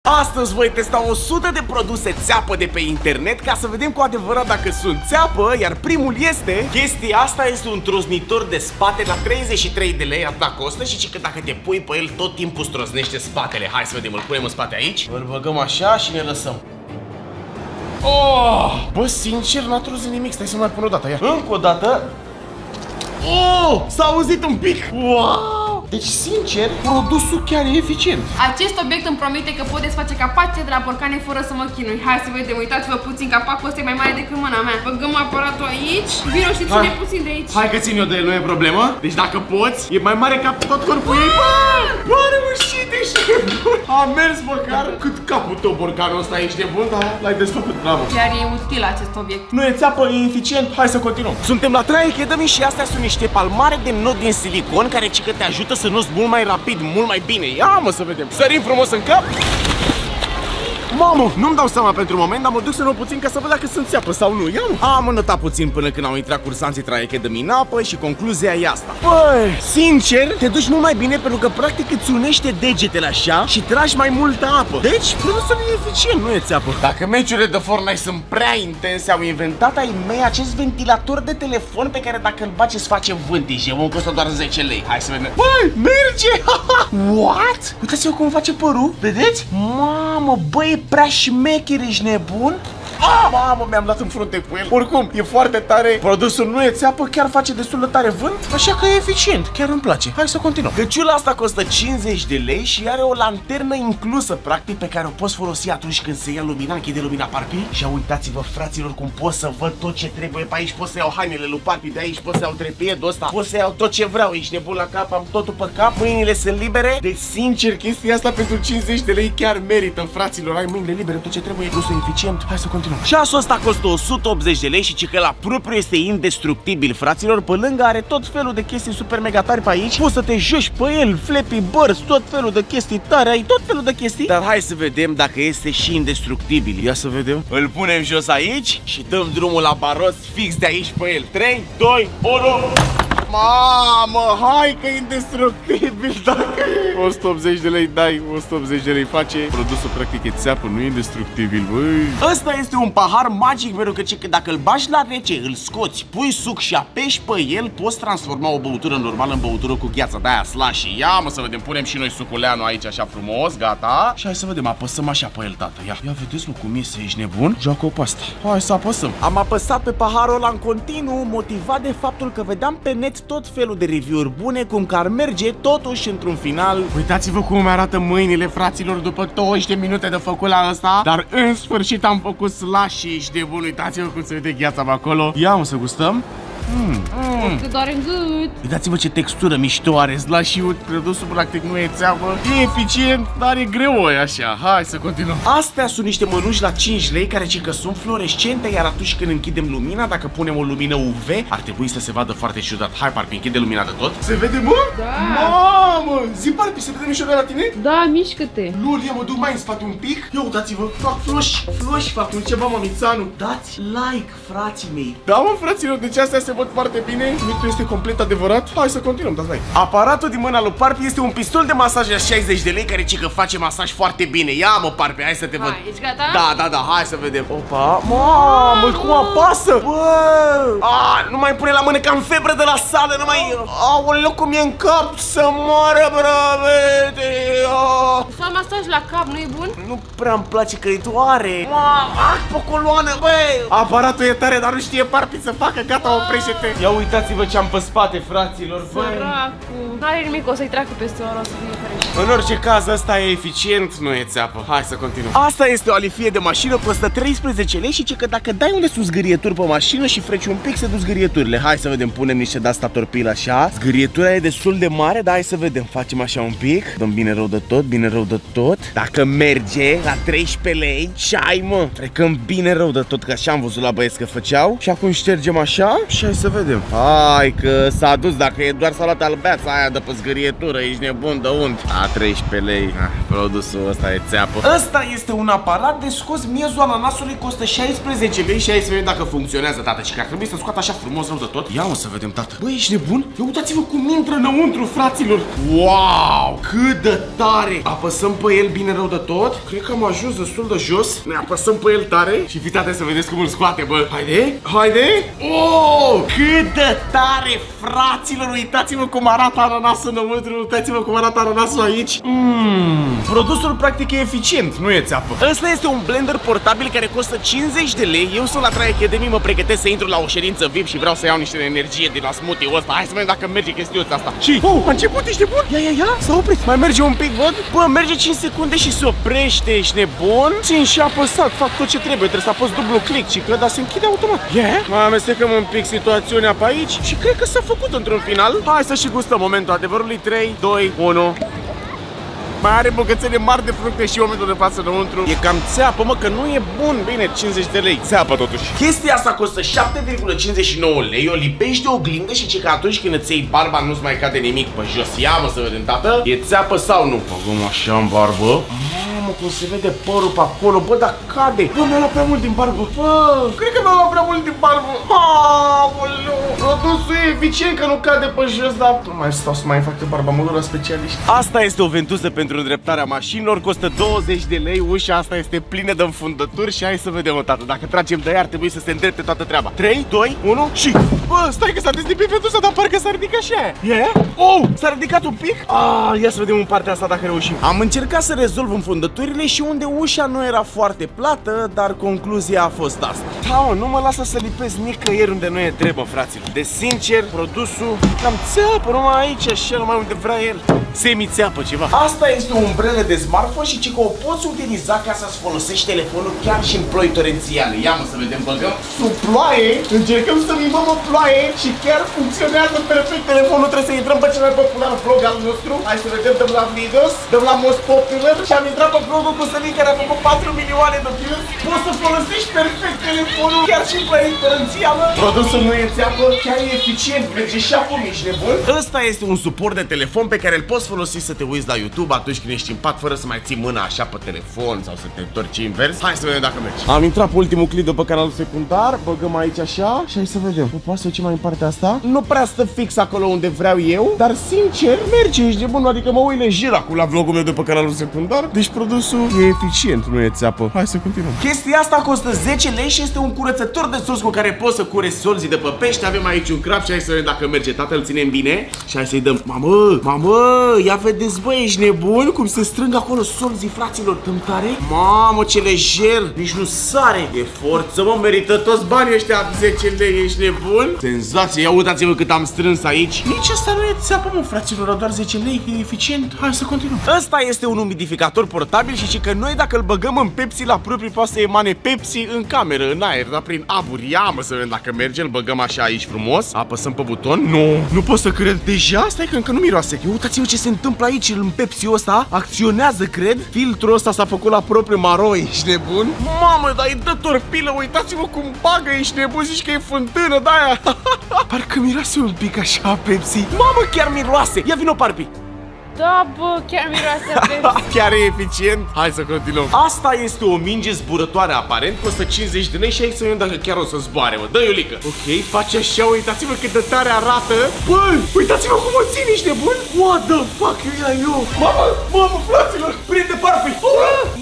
Astăzi voi testa 100 de produse țeapă de pe internet ca să vedem cu adevărat dacă sunt țeapă, iar primul este... Chestia asta este un trosnitor de spate la 33 de lei, atâta costă și că dacă te pui pe el tot timpul strosnește spatele. Hai să vedem, îl punem în spate aici, îl băgăm așa și ne lăsăm. Oh! Bă, sincer, n-a trozit nimic, stai să mai pun o dată, ia. Încă o dată. Oh! S-a auzit un pic. Wow! Deci, sincer, produsul chiar e eficient. Acest obiect îmi promite că pot desface capace de la borcane fără să mă chinui. Hai să vedem, uitați-vă puțin, capacul ăsta e mai mare decât mâna mea. Băgăm aparatul aici, vino și ține puțin de aici. Hai că țin eu de el, nu e problemă. Deci dacă poți, e mai mare ca tot corpul ei. Bă, a reușit, ești nebun. A mers măcar cât capul tău borcanul ăsta, ești nebun, dar l-ai desfăcut, bravo. Chiar e util acest obiect. Nu e țeapă, e eficient, hai să continuăm. Suntem la Try Academy și astea sunt niște palmare de nod din silicon care cică te ajută să nu-ți mult mai rapid, mult mai bine. Ia mă să vedem. Sărim frumos în cap. Mamă, nu-mi dau seama pentru moment, dar mă duc să nu puțin ca să văd dacă sunt țeapă sau nu. Ia mă. Am notat puțin până când au intrat cursanții Try Academy în apă și concluzia e asta. Băi, sincer, te duci mult mai bine pentru că practic îți unește degetele așa și tragi mai multă apă. Deci, produsul e eficient, nu e țeapă. Dacă meciurile de Fortnite sunt prea intense, au inventat ai mei acest ventilator de telefon pe care dacă îl baci îți face vântije. Mă, costă doar 10 lei. Hai să vedem. Băi, merge! What? Uitați-vă cum face părul, vedeți? Mamă, băi, e prea șmecher, ești nebun? Mamă, mi-am dat în frunte cu el. Oricum, e foarte tare. Produsul nu e țeapă, chiar face destul de tare vânt, așa că e eficient, chiar îmi place. Hai să continuăm. Căciula asta costă 50 de lei și are o lanternă inclusă, practic, pe care o poți folosi atunci când se ia lumina, închide lumina Parpi. Și uitați-vă, fraților, cum pot să văd tot ce trebuie pe aici. Pot să iau hainele lui Parpi de aici, pot să iau trepiedul ăsta, pot să iau tot ce vreau. Ești nebun la cap, am totul pe cap, mâinile sunt libere. Deci, sincer, chestia asta pentru 50 de lei chiar merită, fraților. Ai mâinile libere, tot ce trebuie, produsul e eficient. Hai să continuăm. Ceasul ăsta costă 180 de lei și că la propriu este indestructibil, fraților. Pe lângă are tot felul de chestii super mega tari pe aici. Poți să te joci pe el, Flappy Birds, tot felul de chestii tare, ai tot felul de chestii. Dar hai să vedem dacă este și indestructibil. Ia să vedem. Îl punem jos aici și dăm drumul la baros fix de aici pe el. 3, 2, 1. Mamă, hai că e indestructibil, dacă 180 de lei dai, 180 de lei face. Produsul practic e țeapă, nu e indestructibil, băi. Ăsta este un pahar magic, pentru că dacă îl bagi la rece, îl scoți, pui suc și apeși pe el, poți transforma o băutură normală în băutură cu gheață de aia slushy. Ia mă să vedem, punem și noi suculeanul aici așa frumos, gata. Și hai să vedem, apăsăm așa pe el, tată. Ia vedeți, mă, cum iese, ești nebun? Joacă-o pe asta. Hai să apăsăm. Am apăsat pe paharul ăla în continuu, motivat de faptul că vedeam pe net tot felul de review-uri bune, cum că ar merge totuși într-un final. Uitați-vă cum arată mâinile, fraților, după 20 de minute de făcut la ăsta. Dar în sfârșit am făcut slushy, ești de bun. Uitați-vă cum se vede gheața pe acolo. Ia mă să gustăm. Că doare în gât. Uitați-vă ce textură mișto are slushy-ul. Produsul practic nu e țeapă. E eficient, dar e greu, e așa. Hai să continuăm. Astea sunt niște mănuși la 5 lei care că sunt fluorescente, iar atunci când închidem lumina, dacă punem o lumină UV, ar trebui să se vadă foarte ciudat. Hai, Parpi, închide lumina de tot. Se vede, mă? Da. Mamă! Zi, Parpi, se vede mișto de la tine? Da, mișcă-te. Lul, ia mă duc mai în spate un pic. Ia uitați-vă, fac fluși, fac un ceva, mamițanu. Dați like, frații mei. Da, mă, fraților, deci astea se văd foarte bine. Mitul este complet adevărat. Hai să continuăm, dați like. Aparatul din mâna lui Parpi este un pistol de masaj la 60 de lei care că face masaj foarte bine. Ia mă, Parpi, hai să te văd. Ești gata? Da, hai să vedem. Opa, mamă, cum apasă. Bă, nu mai pune la mână, că am febră de la sală, nu mai... Aoleu, cum e în cap, să moară, bravete. Fac masaj la cap, nu e bun? Nu prea îmi place că îi doare. Pe coloană, băi. Aparatul e tare, dar nu știe Parpi să facă. Gata, oprește-te. Ia uitați-vă ce am pe spate, fraților. Săracu. N-are nimic, o să-i treacă peste oră, o să fie fericit. În orice caz, ăsta e eficient, nu e țeapă. Hai să continuăm. Asta este o alifie de mașină, costă 13 lei și că dacă dai unde sunt zgârieturi pe mașină și freci un pic, se duc zgârieturile. Hai să vedem, punem niște de-asta torpil așa. Zgârietura e destul de mare, dar hai să vedem. Facem așa un pic, dăm bine rău de tot, bine rău de tot. Dacă merge la 13 lei, ce-ai, mă? Trecăm bine rău de tot, că așa am văzut la băieți că făceau. Și acum ștergem așa și hai să vedem. Hai că s-a dus, dacă e doar salata albeața aia de pe zgârietură, ești nebun de unt. A, 13 lei. Produsul ăsta e țeapă. Ăsta este un aparat de scos miezul ananasului, costă 16 lei și hai să vedem dacă funcționează, tată. Și că ar trebui să scoată așa frumos rău de tot. Ia, să vedem, tată. Băi, ești nebun? Ia uitați-vă cum intră înăuntru, fraților. Wow, cât de tare. Apăsăm pe el bine rău de tot. Cred că am ajuns destul de jos. Ne apăsăm pe el tare și fiți atenți să vedeți cum îl scoate, bă. Haide, haide. Oh, cât de tare, fraților. Uitați-vă cum arată ananasul înăuntru. Uitați-vă cum arată ananasul aici. Produsul practic e eficient, nu e țeapă. Ăsta este un blender portabil care costă 50 de lei. Eu sunt la Try Academy, mă pregătesc să intru la o ședință VIP și vreau să iau niște energie din la smoothie-ul ăsta. Hai să vedem dacă merge chestiunea asta. Și, a început, ești nebun? Ia, s-a oprit. Mai merge un pic, văd? Bă, merge 5 secunde și se oprește, ești nebun? Țin și apăsat, fac tot ce trebuie. Trebuie să apăs dublu click și că se închide automat. Mai amestecăm un pic situația pe aici și cred că s-a făcut într-un final. Hai să și gustăm momentul adevărului. 3, 2, 1. Mai are bucățele mari de fructe și momentul de față înăuntru. E cam țeapă, mă, că nu e bun. Bine, 50 de lei. Țeapă totuși. Chestia asta costă 7,59 lei. O lipești de oglindă și ce că atunci când îți iei barba nu-ți mai cade nimic pe jos. Ia, mă, să vedem, tată. E țeapă sau nu? Băgăm așa în barbă. Mamă, cum se vede părul pe acolo. Bă, dar cade. Bă, mi-a luat prea mult din barbă. Bă, cred că mi-a luat prea mult din barbă. Aoleu. Produsul e eficient că nu cade pe jos, dar nu mai stau să mai fac barba, mă duc la specialiști. Asta este o ventuză pentru îndreptarea mașinilor, costă 20 de lei, ușa asta este plină de înfundături și hai să vedem, o tată, dacă tragem de ea ar trebui să se îndrepte toată treaba. 3, 2, 1 și... Bă, stai că s-a deslipit ventuza, dar parcă s-a ridicat și aia. Oh, s-a ridicat un pic? Ia să vedem în partea asta dacă reușim. Am încercat să rezolv înfundăturile și unde ușa nu era foarte plată, dar concluzia a fost asta. Da, nu mă lasă să lipesc nicăieri unde nu e trebă, fraților. De sincer, produsul cam țeapă, numai aici, așa, numai unde vrea el. Semi-țeapă ceva. Asta este o umbrelă de smartphone și ce că o poți utiliza ca să-ți folosești telefonul chiar și în ploi torențiale. Ia, mă, să vedem, băgăm sub ploaie, încercăm să mimăm o ploaie și chiar funcționează perfect telefonul. Trebuie să intrăm pe cel mai popular vlog al nostru. Hai să vedem, dăm la videos, dăm la most popular și am intrat pe vlogul cu Sălin care a făcut 4 milioane de views. Poți să folosești perfect telefonul chiar și în ploi torențială. Produsul nu e țeapă, chiar e eficient, merge și acum, ești nebun. Ăsta este un suport de telefon pe care îl poți folosi să te uiți la YouTube atunci când ești în pat fără să mai ții mâna așa pe telefon sau să te întorci invers. Hai să vedem dacă merge. Am intrat pe ultimul clip de pe canalul secundar, băgăm aici așa și hai să vedem. O poate să ducem mai în partea asta? Nu prea stă fix acolo unde vreau eu, dar sincer merge, ești nebun, adică mă uit lejer acum la vlogul meu de pe canalul secundar. Deci produsul e eficient, nu e țeapă. Hai să continuăm. Chestia asta costă 10 lei și este un curățător de sos cu care poți să cureți solzii de pe pește. Avem aici un crab și hai să vedem dacă merge. Tată, îl ținem bine și hai să-i dăm. Mamă, ia vedeți, bă, ești nebun? Cum se strâng acolo solzii, fraților, tâmtare? Mamă, ce lejer, nici nu sare. E forță, mă, merită toți banii ăștia 10 lei, ești nebun? Senzație, ia uitați-vă cât am strâns aici. Nici asta nu e țeapă, mă, fraților, doar 10 lei, e eficient. Hai să continuăm. Ăsta este un umidificator portabil și că noi dacă îl băgăm în Pepsi la propriu poate să emane Pepsi în cameră, în aer, dar prin aburi. Ia, mă, să vedem dacă merge, îl băgăm așa aici frumos. Apăsăm pe buton. Nu pot să cred. Deja? Stai că încă nu miroase. Uitați-vă ce se întâmplă aici în Pepsi-ul ăsta. Acționează, cred. Filtrul ăsta s-a făcut la propriu maroi. Ești nebun? Mamă, dar îi dă torpilă. Uitați-vă cum bagă. Ești nebun, zici că e fântână de-aia. Parcă miroase un pic așa Pepsi. Mamă, chiar miroase. Ia vino, Parpi. Da, bă, chiar miroase a Pepsi. Chiar e eficient? Hai să continuăm. Asta este o minge zburătoare aparent, costă 50 de lei și hai să vedem dacă chiar o să zboare, mă. Dă-i o lică. Ok, face așa, uitați-vă cât de tare arată. Bă, uitați-vă cum o țin, ești nebun? What the fuck, eu. Mamă, fraților, prinde Parpi.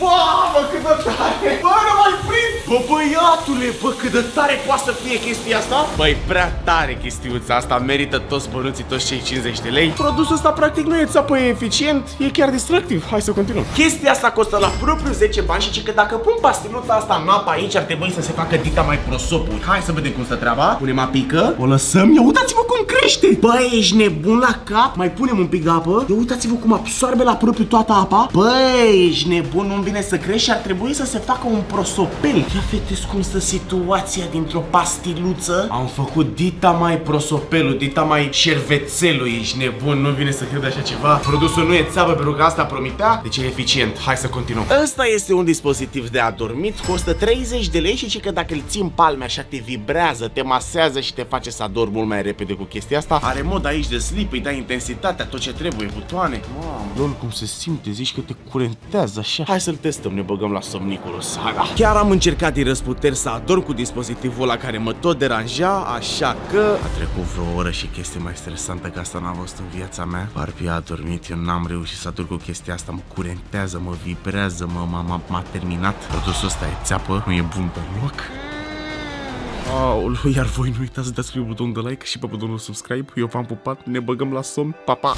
Mamă, cât de tare. Bă, nu mai prind. Bă, băiatule, bă, cât de tare poate să fie chestia asta. Băi, prea tare chestiuța asta, merită toți bănuții, toți cei 50 de lei. Produsul ăsta practic nu e țapă, e eficient, e chiar distractiv. Hai să continuăm. Chestia asta costă la propriu 10 bani și că dacă pun pastiluța asta în apă aici ar trebui să se facă dita mai prosopul. Hai să vedem cum stă treaba. Punem apică, o lăsăm. Ia uitați-vă cum crește. Băi, ești nebun la cap. Mai punem un pic de apă. Ia uitați-vă cum absorbe la propriu toată apa. Băi, ești nebun, nu-mi vine să crești și ar trebui să se facă un prosopel. Ia fete vedeți cum stă situația dintr-o pastiluță? Am făcut dita mai prosopelul, dita mai șervețelul, ești nebun, nu vine să cred așa ceva. Produsul nu e țeavă pentru că asta promitea, deci e eficient. Hai să continuăm. Ăsta este un dispozitiv de adormit, costă 30 de lei și zice că dacă îl ții în palme așa te vibrează, te masează și te face să adormi mult mai repede cu chestia asta. Are mod aici de sleep, îi dai intensitatea, tot ce trebuie, butoane. Mamă, lol, cum se simte, zici că te curentează așa. Hai să-l testăm, ne băgăm la somniculul saga. Chiar am încercat din răsputeri să adorm cu dispozitivul ăla care mă tot deranja, așa că a trecut vreo oră și chestie mai stresantă că asta n-am văzut în viața mea. Barbie a dormit, eu n-am reușit să adorm cu chestia asta, mă curentează, mă vibrează, m-a terminat. Produsul ăsta e țeapă, nu e bun deloc. Aoleu, iar voi nu uitați să dați pe butonul de like și pe butonul subscribe. Eu v-am pupat, ne băgăm la somn, pa, pa!